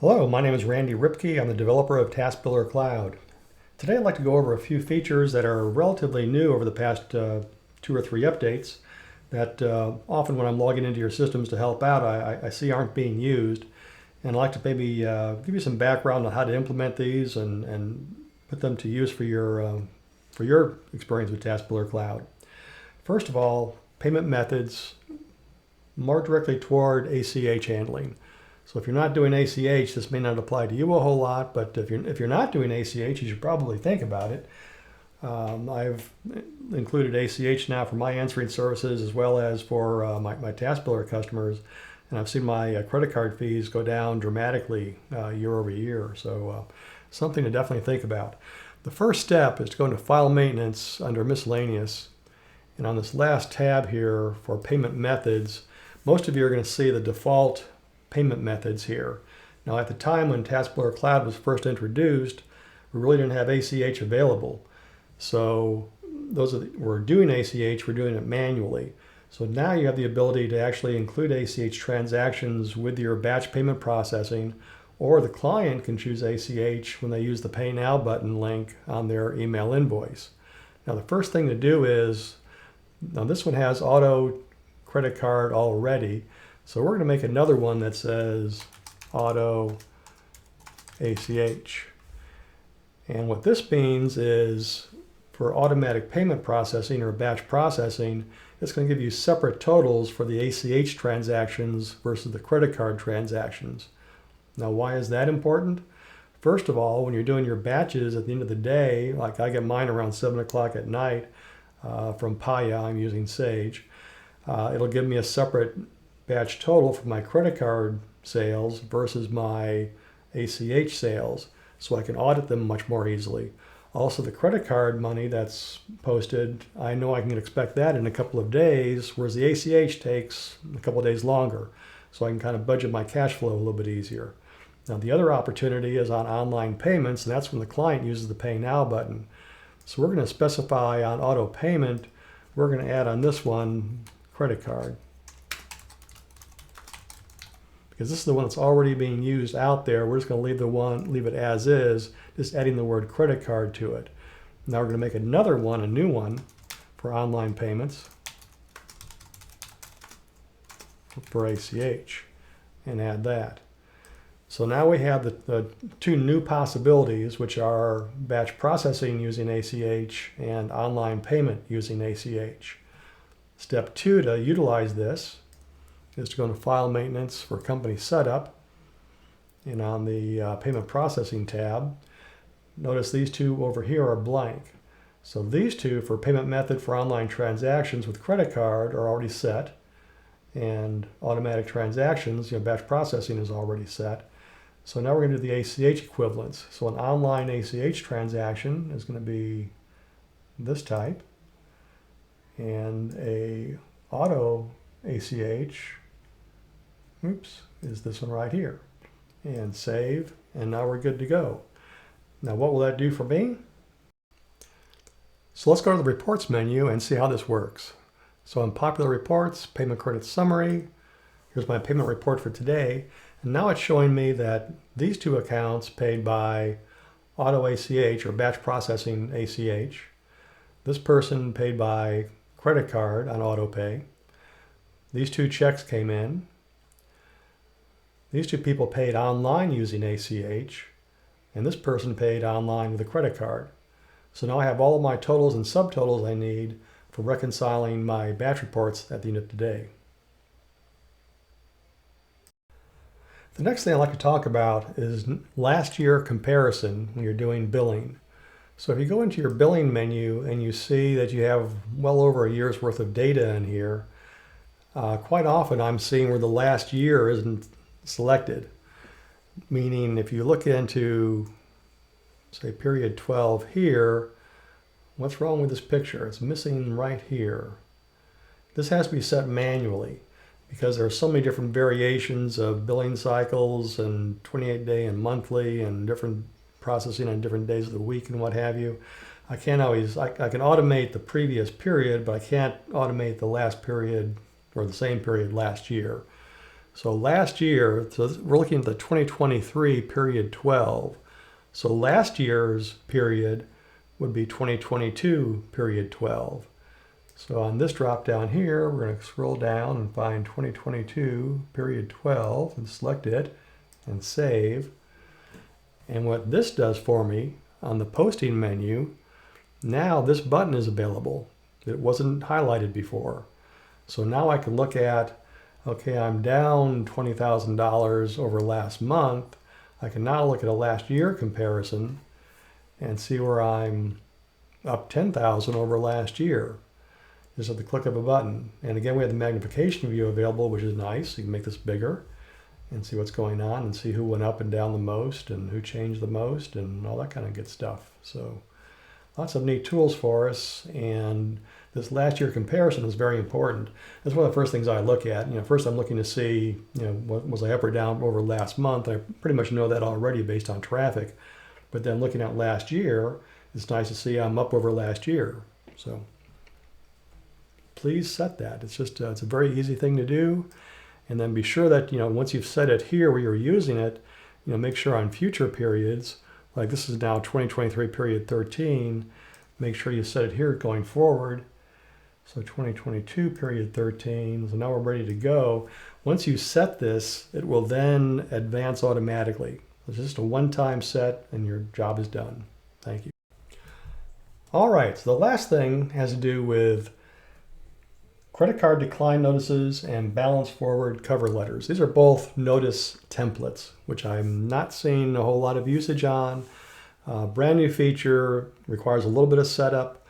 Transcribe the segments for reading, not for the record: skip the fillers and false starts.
Hello, my name is Randy Ripke. I'm the developer of TASbillerCloud. Today I'd like to go over a few features that are relatively new over the past 2 or 3 updates that often when I'm logging into your systems to help out, I see aren't being used. And I'd like to maybe give you some background on how to implement these and put them to use for your experience with TASbillerCloud. First of all, payment methods more directly toward ACH handling. So if you're not doing ACH, this may not apply to you a whole lot, but if you're not doing ACH, you should probably think about it. I've included ACH now for my answering services as well as for my TASbiller customers, and I've seen my credit card fees go down dramatically year over year. So something to definitely think about. The first step is to go into File Maintenance under Miscellaneous, and on this last tab here for Payment Methods, most of you are going to see the default payment methods here. Now at the time when TASbillerCloud was first introduced, we really didn't have ACH available. So those that were doing ACH were doing it manually. So now you have the ability to actually include ACH transactions with your batch payment processing, or the client can choose ACH when they use the Pay Now button link on their email invoice. Now the first thing to do is, now this one has auto credit card already, so we're going to make another one that says auto ACH. And what this means is for automatic payment processing or batch processing, it's going to give you separate totals for the ACH transactions versus the credit card transactions. Now, why is that important? First of all, when you're doing your batches at the end of the day, like I get mine around 7 o'clock at night from Paya, I'm using Sage, it'll give me a separate batch total for my credit card sales versus my ACH sales, so I can audit them much more easily. Also, the credit card money that's posted, I know I can expect that in a couple of days, whereas the ACH takes a couple of days longer, so I can kind of budget my cash flow a little bit easier. Now, the other opportunity is on online payments, and that's when the client uses the Pay Now button. So we're going to specify on auto payment, we're going to add on this one credit card, because this is the one that's already being used out there. We're just going to leave it as is, just adding the word credit card to it. Now we're going to make another one, a new one, for online payments for ACH, and add that. So now we have the two new possibilities, which are batch processing using ACH and online payment using ACH. Step 2 to utilize this is to go into File Maintenance for Company Setup, and on the Payment Processing tab, notice these two over here are blank. So these two for payment method for online transactions with credit card are already set, and automatic transactions, batch processing is already set. So now we're going to do the ACH equivalents. So an online ACH transaction is going to be this type, and a auto ACH is this one right here. And save, and now we're good to go. Now what will that do for me? So let's go to the reports menu and see how this works. So in popular reports, payment credit summary, here's my payment report for today. And now it's showing me that these two accounts paid by auto ACH or batch processing ACH. This person paid by credit card on auto pay. These two checks came in. These two people paid online using ACH, and this person paid online with a credit card. So now I have all of my totals and subtotals I need for reconciling my batch reports at the end of the day. The next thing I'd like to talk about is last year comparison when you're doing billing. So if you go into your billing menu and you see that you have well over a year's worth of data in here, quite often I'm seeing where the last year isn't selected. Meaning if you look into, say, period 12 here, what's wrong with this picture? It's missing right here. This has to be set manually because there are so many different variations of billing cycles and 28-day and monthly and different processing on different days of the week and what have you. I can't always, I can automate the previous period, but I can't automate the last period or the same period last year. So last year, so we're looking at the 2023 period 12. So last year's period would be 2022 period 12. So on this drop down here, we're going to scroll down and find 2022 period 12 and select it and save. And what this does for me on the posting menu, now this button is available. It wasn't highlighted before. So now I can look at, okay, I'm down $20,000 over last month. I can now look at a last year comparison and see where I'm up 10,000 over last year. Just at the click of a button. And again, we have the magnification view available, which is nice. You can make this bigger and see what's going on and see who went up and down the most and who changed the most and all that kind of good stuff. So lots of neat tools for us. And this last year comparison is very important. That's one of the first things I look at. First I'm looking to see, what was I up or down over last month? I pretty much know that already based on traffic. But then looking at last year, it's nice to see I'm up over last year. So please set that. It's just it's a very easy thing to do. And then be sure that once you've set it here where you're using it, make sure on future periods, like this is now 2023 period 13, make sure you set it here going forward. So 2022 period 13. So now we're ready to go. Once you set this, it will then advance automatically. It's just a one-time set and your job is done. Thank you. All right, so the last thing has to do with credit card decline notices and balance forward cover letters. These are both notice templates, which I'm not seeing a whole lot of usage on. Brand new feature, requires a little bit of setup.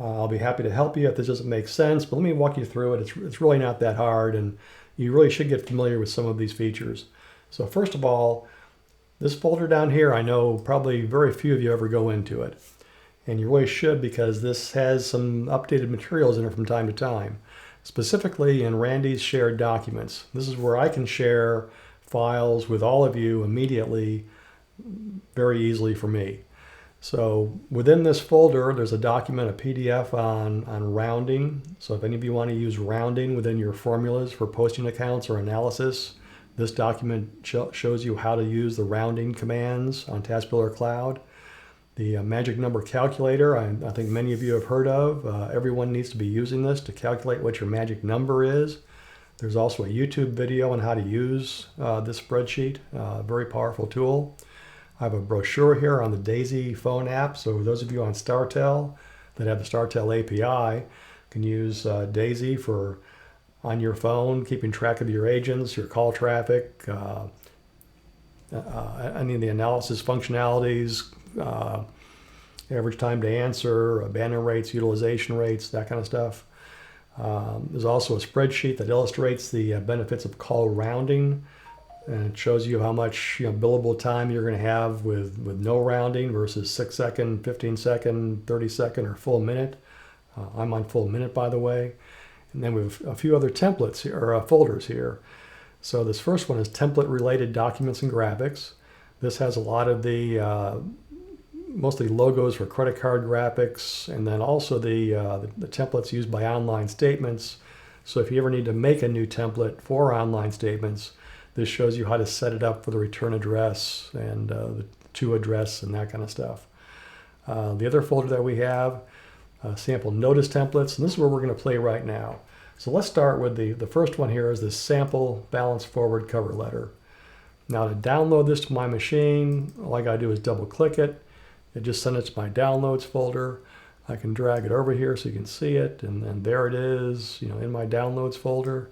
I'll be happy to help you if this doesn't make sense, but let me walk you through it. It's really not that hard, and you really should get familiar with some of these features. So first of all, this folder down here, I know probably very few of you ever go into it. And you really should, because this has some updated materials in it from time to time. Specifically in Randy's shared documents. This is where I can share files with all of you immediately, very easily for me. So within this folder, there's a document, a PDF on rounding. So if any of you want to use rounding within your formulas for posting accounts or analysis, this document shows you how to use the rounding commands on TASbillerCloud. The magic number calculator, I think many of you have heard of. Everyone needs to be using this to calculate what your magic number is. There's also a YouTube video on how to use this spreadsheet, very powerful tool. I have a brochure here on the Daisy phone app, so those of you on StarTel that have the StarTel API can use Daisy for on your phone, keeping track of your agents, your call traffic, any of the analysis functionalities, average time to answer, abandon rates, utilization rates, that kind of stuff. There's also a spreadsheet that illustrates the benefits of call rounding, and it shows you how much billable time you're going to have with no rounding versus 6 second, 15 second, 30 second, or full minute. I'm on full minute, by the way. And then we have a few other templates here, or folders here. So this first one is template related documents and graphics. This has a lot of the mostly logos for credit card graphics, and then also the templates used by online statements. So if you ever need to make a new template for online statements, this shows you how to set it up for the return address and the to address and that kind of stuff. The other folder that we have, sample notice templates, and this is where we're going to play right now. So let's start with the first one here is the sample balance forward cover letter. Now to download this to my machine, all I got to do is double click it. It just sends it to my downloads folder. I can drag it over here so you can see it, and then there it is, in my downloads folder.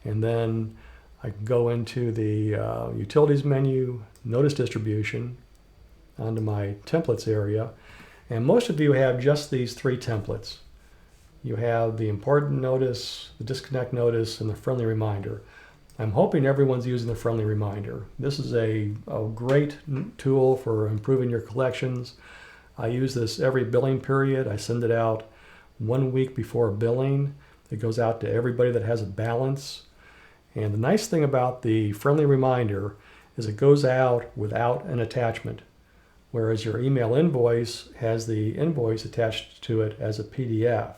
And then I can go into the utilities menu, notice distribution, onto my templates area. And most of you have just these three templates. You have the important notice, the disconnect notice, and the friendly reminder. I'm hoping everyone's using the friendly reminder. This is a great tool for improving your collections. I use this every billing period. I send it out 1 week before billing. It goes out to everybody that has a balance. And the nice thing about the friendly reminder is it goes out without an attachment, whereas your email invoice has the invoice attached to it as a PDF.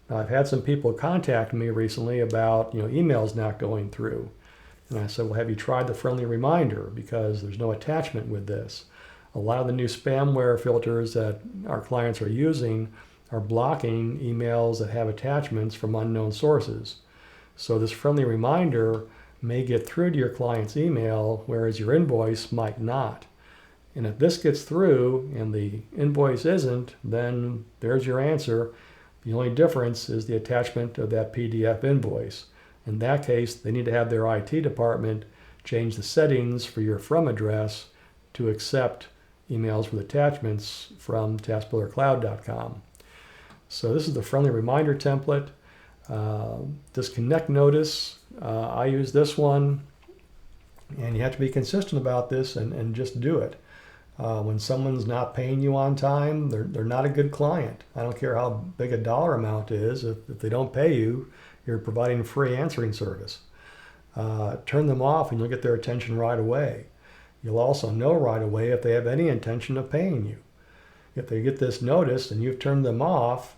Now, I've had some people contact me recently about emails not going through. And I said, well, have you tried the friendly reminder? Because there's no attachment with this. A lot of the new spamware filters that our clients are using are blocking emails that have attachments from unknown sources. So this friendly reminder may get through to your client's email, whereas your invoice might not. And if this gets through and the invoice isn't, then there's your answer. The only difference is the attachment of that PDF invoice. In that case, they need to have their IT department change the settings for your from address to accept emails with attachments from TASbillerCloud.com. So this is the friendly reminder template. Disconnect notice, I use this one, and you have to be consistent about this and just do it. When someone's not paying you on time, they're not a good client. I don't care how big a dollar amount is. If they don't pay you, you're providing free answering service. Turn them off and you'll get their attention right away. You'll also know right away if they have any intention of paying you. If they get this notice and you've turned them off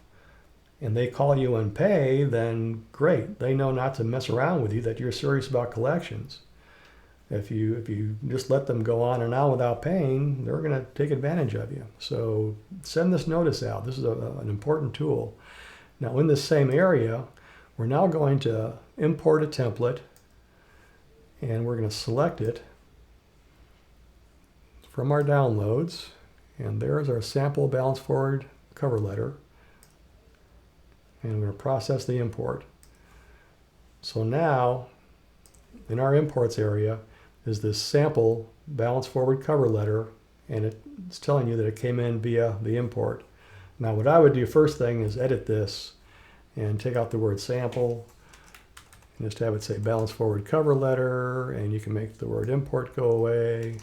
and they call you and pay, then great. They know not to mess around with you, that you're serious about collections. If you just let them go on and on without paying, they're going to take advantage of you. So send this notice out. This is an important tool. Now in this same area, we're now going to import a template, and we're going to select it from our downloads. And there's our sample balance forward cover letter. And we're going to process the import. So now in our imports area is this sample balance forward cover letter, and it's telling you that it came in via the import. Now what I would do first thing is edit this and take out the word sample and just have it say balance forward cover letter, and you can make the word import go away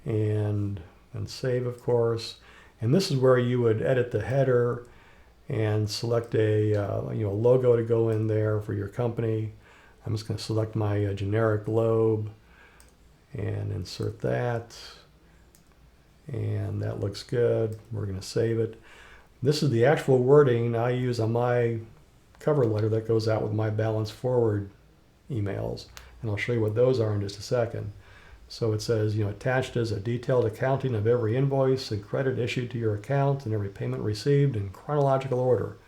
and save, of course. And this is where you would edit the header and select a logo to go in there for your company. I'm just going to select my generic globe and insert that, and that looks good. We're going to save it. This is the actual wording I use on my cover letter that goes out with my balance forward emails, and I'll show you what those are in just a second. So it says, attached is a detailed accounting of every invoice and credit issued to your account and every payment received in chronological order.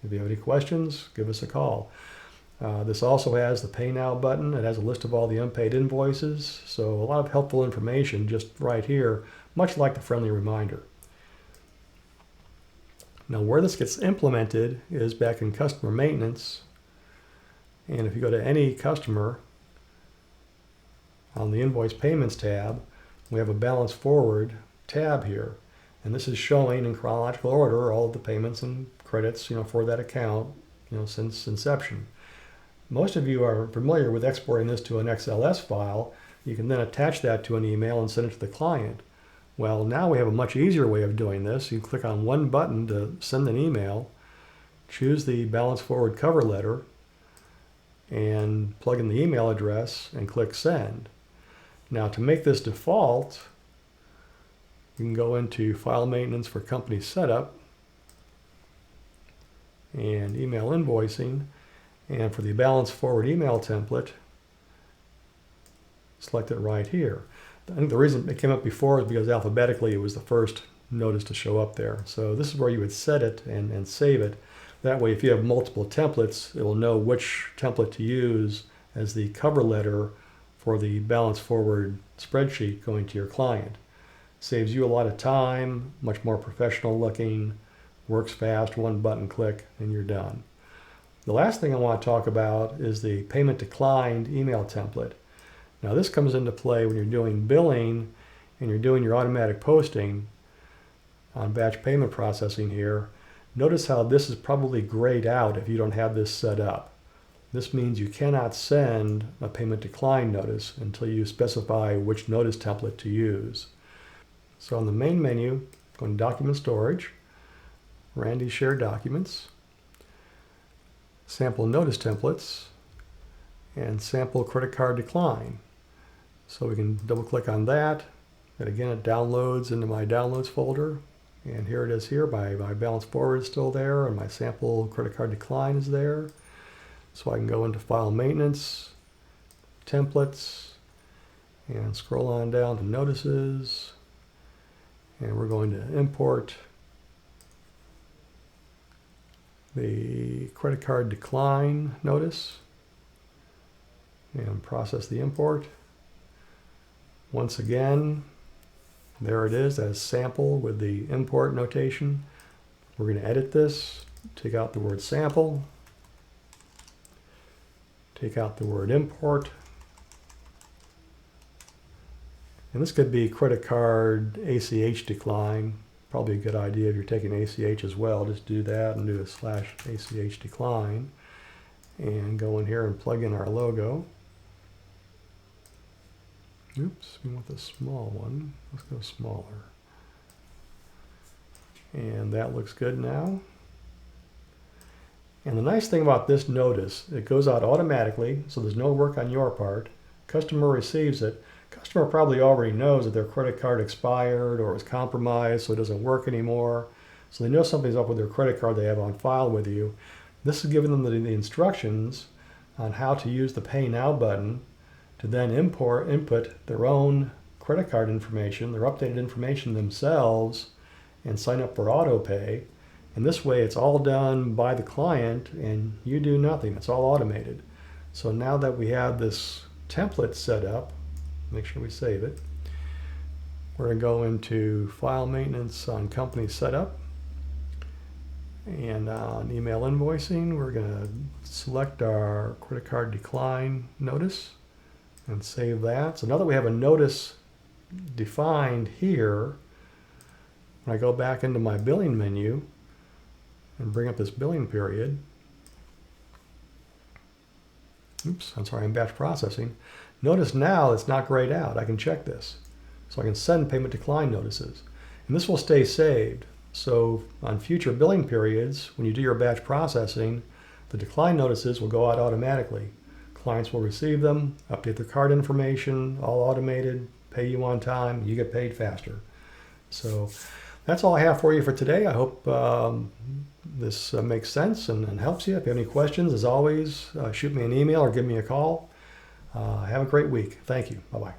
If you have any questions, give us a call. This also has the Pay Now button. It has a list of all the unpaid invoices. So a lot of helpful information just right here, much like the friendly reminder. Now where this gets implemented is back in customer maintenance. And if you go to any customer, on the invoice payments tab, we have a balance forward tab here. And this is showing in chronological order all of the payments and credits, for that account, since inception. Most of you are familiar with exporting this to an XLS file. You can then attach that to an email and send it to the client. Well, now we have a much easier way of doing this. You click on one button to send an email, choose the balance forward cover letter, and plug in the email address and click send. Now to make this default, you can go into File Maintenance for Company Setup and Email Invoicing, and for the balance forward email template, select it right here. I think the reason it came up before is because alphabetically it was the first notice to show up there. So this is where you would set it and save it. That way if you have multiple templates, it will know which template to use as the cover letter for the balance forward spreadsheet going to your client. Saves you a lot of time, much more professional looking, works fast, one button click, and you're done. The last thing I want to talk about is the payment declined email template. Now this comes into play when you're doing billing and you're doing your automatic posting on batch payment processing here. Notice how this is probably grayed out if you don't have this set up. This means you cannot send a payment decline notice until you specify which notice template to use. So on the main menu, go to Document Storage, Randy Shared Documents, Sample Notice Templates, and Sample Credit Card Decline. So we can double click on that, and again it downloads into my Downloads folder. And here it is here, my balance forward is still there, and my Sample Credit Card Decline is there. So I can go into File Maintenance, Templates, and scroll on down to Notices. And we're going to import the credit card decline notice and process the import. Once again, there it is as sample with the import notation. We're going to edit this, take out the word sample, take out the word import. And this could be credit card ACH decline. Probably a good idea if you're taking ACH as well. Just do that and do a /ACH decline. And go in here and plug in our logo. Oops, we want the small one. Let's go smaller. And that looks good now. And the nice thing about this notice, it goes out automatically, so there's no work on your part. Customer receives it. Customer probably already knows that their credit card expired or was compromised, so it doesn't work anymore. So they know something's up with their credit card they have on file with you. This is giving them the instructions on how to use the Pay Now button to then input their own credit card information, their updated information themselves, and sign up for auto pay. And this way it's all done by the client and you do nothing. It's all automated. So now that we have this template set up, make sure we save it. We're going to go into File Maintenance on Company Setup. And on Email Invoicing, we're going to select our credit card decline notice and save that. So now that we have a notice defined here, when I go back into my billing menu and bring up this billing period, oops, I'm sorry, I'm batch processing. Notice now it's not grayed out. I can check this. So I can send payment decline notices. And this will stay saved. So on future billing periods, when you do your batch processing, the decline notices will go out automatically. Clients will receive them, update their card information, all automated, pay you on time, you get paid faster. So that's all I have for you for today. I hope this makes sense and helps you. If you have any questions, as always, shoot me an email or give me a call. Have a great week. Thank you. Bye-bye.